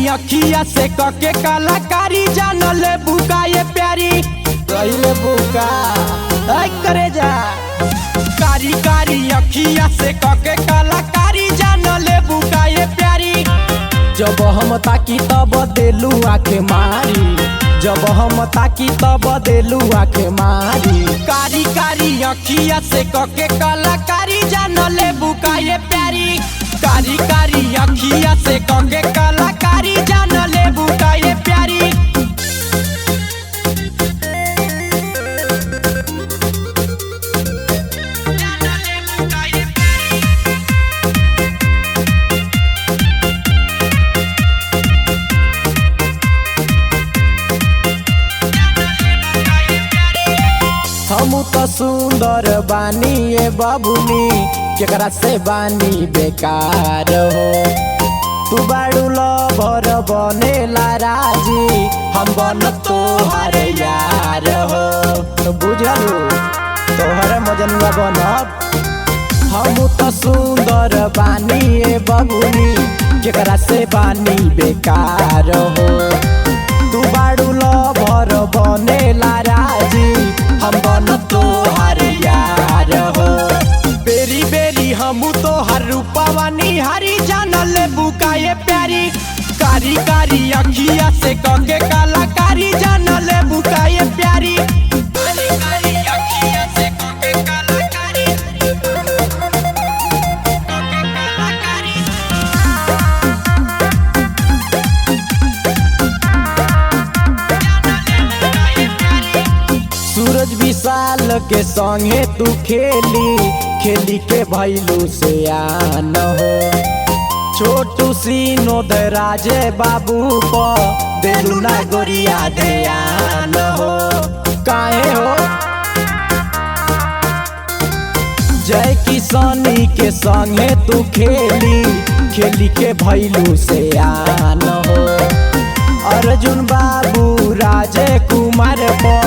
अखिया से कके कलाकारी जान ले बुका ये प्यारी पहले बुका करे जा कारी कारी अखिया से कके कलाकारी जान ले बुका ये प्यारी। जब हम ताकी तब देलू आँखें मारी, जब हम ताकी तब देलू आँखें मारी। कारी कारी अखिया से कके कलाकारी जान ले बुका ये प्यारी। कारी कारी अखिया से कके कलाकारी जान ले बुका ये प्यारी। हम तो सुंदर बानी ये बाबुनी केकरा से बानी बेकार हो। तू बाड़ू लवर बनेला राजी हम बन तोहर यार हो। बुझलू तोहर मजनुआ बनब। हम तो सुंदर बानी ये बाबुनी केकरा से बानी बेकार हो। तू बाड़ू लवर बनेला राजी हम बन तोहर यार हो। बेरी बेरी हम तोहर रूपवा निहारी जान ले बुका ये प्यारी। कारी कारी अखिया से कके कलाकारी जान ले बुका ये प्यारी। कारी कारी अखिया से कके कलाकारी सूरज विशाल के संगे तू खेली खेली के भैलू से आन हो। छोटू सीनोद राजे बाबू को देलू ना गोरिया ध्यान हो। काहे हो जय किसानी के संगे तू खेली खेली के भैलू से आन हो। अर्जुन बाबू राजे कुमार को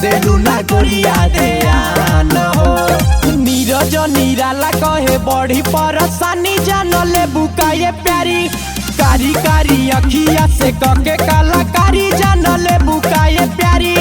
देलू ना गोरिया ध्यान हो। नीरज निराला कहे बड़ी परेशानी जान ले बुका ये प्यारी। कारी कारी अखिया से कके कलाकारी जान ले बुका ये प्यारी।